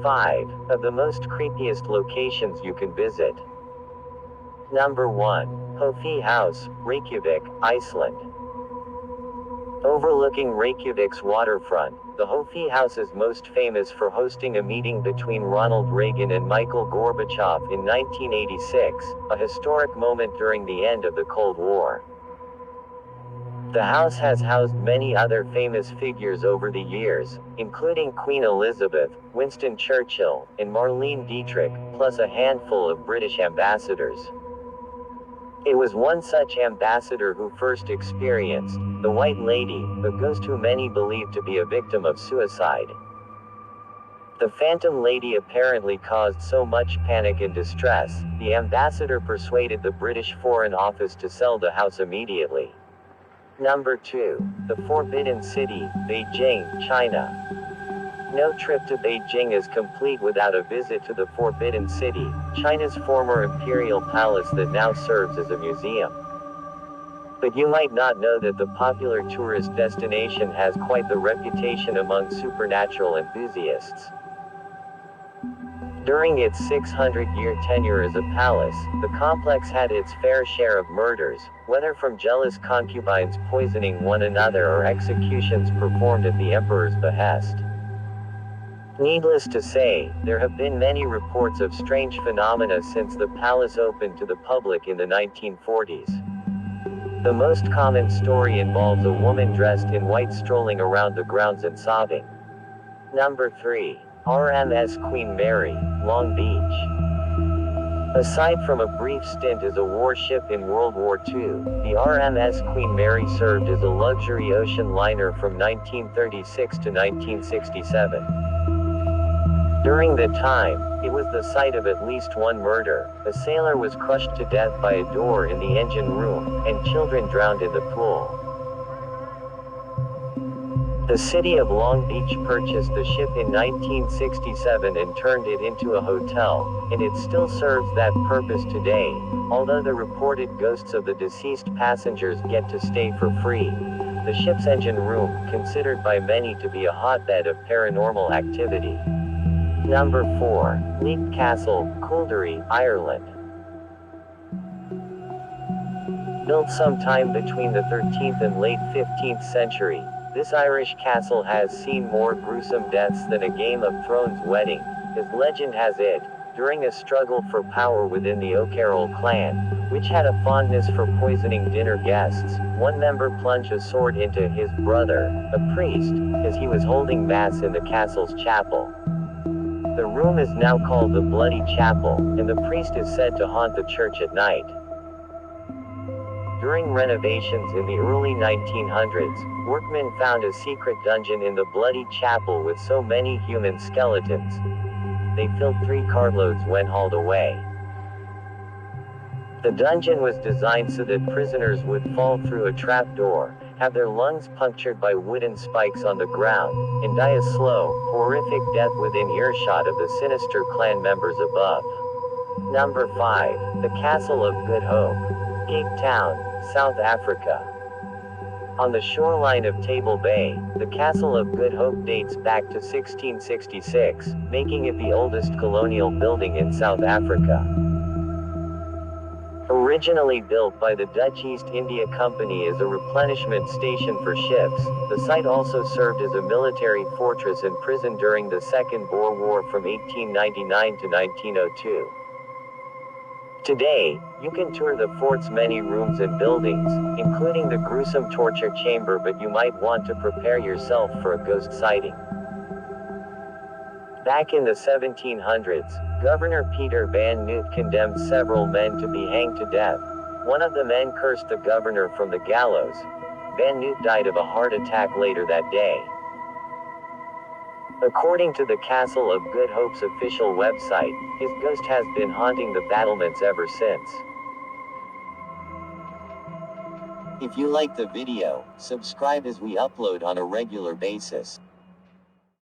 5 of the most creepiest locations you can visit. Number 1. Hoefy House, Reykjavik, Iceland. Overlooking Reykjavik's waterfront, the Hoefy House is most famous for hosting a meeting between Ronald Reagan and Mikhail Gorbachev in 1986, a historic moment during the end of the Cold War. The house has housed many other famous figures over the years, including Queen Elizabeth, Winston Churchill, and Marlene Dietrich, plus a handful of British ambassadors. It was one such ambassador who first experienced the White Lady, a ghost who many believe to be a victim of suicide. The Phantom Lady apparently caused so much panic and distress, the ambassador persuaded the British Foreign Office to sell the house immediately. Number 2. The Forbidden City, Beijing, China. No trip to Beijing is complete without a visit to the Forbidden City, China's former imperial palace that now serves as a museum. But you might not know that the popular tourist destination has quite the reputation among supernatural enthusiasts. During its 600-year tenure as a palace, the complex had its fair share of murders, whether from jealous concubines poisoning one another or executions performed at the emperor's behest. Needless to say, there have been many reports of strange phenomena since the palace opened to the public in the 1940s. The most common story involves a woman dressed in white strolling around the grounds and sobbing. Number 3. RMS Queen Mary, Long Beach. Aside from a brief stint as a warship in World War II, the RMS Queen Mary served as a luxury ocean liner from 1936 to 1967. During the time, it was the site of at least one murder. A sailor was crushed to death by a door in the engine room, and children drowned in the pool. The city of Long Beach purchased the ship in 1967 and turned it into a hotel, and it still serves that purpose today, although the reported ghosts of the deceased passengers get to stay for free. The ship's engine room, considered by many to be a hotbed of paranormal activity. Number 4. Leap Castle, Kildare, Ireland. Built sometime between the 13th and late 15th century, this Irish castle has seen more gruesome deaths than a Game of Thrones wedding, as legend has it. During a struggle for power within the O'Carroll clan, which had a fondness for poisoning dinner guests, one member plunged a sword into his brother, a priest, as he was holding mass in the castle's chapel. The room is now called the Bloody Chapel, and the priest is said to haunt the church at night. During renovations in the early 1900s, workmen found a secret dungeon in the Bloody Chapel with so many human skeletons. They filled 3 cartloads when hauled away. The dungeon was designed so that prisoners would fall through a trap door, have their lungs punctured by wooden spikes on the ground, and die a slow, horrific death within earshot of the sinister clan members above. Number 5. The Castle of Good Hope, Cape Town, South Africa. On the shoreline of Table Bay, the Castle of Good Hope dates back to 1666, making it the oldest colonial building in South Africa. Originally built by the Dutch East India Company as a replenishment station for ships, the site also served as a military fortress and prison during the Second Boer War from 1899 to 1902. Today, you can tour the fort's many rooms and buildings, including the gruesome torture chamber, but you might want to prepare yourself for a ghost sighting. Back in the 1700s, Governor Peter Van Noot condemned several men to be hanged to death. One of the men cursed the governor from the gallows. Van Noot died of a heart attack later that day. According to the Castle of Good Hope's official website, his ghost has been haunting the battlements ever since. If you like the video, subscribe as we upload on a regular basis.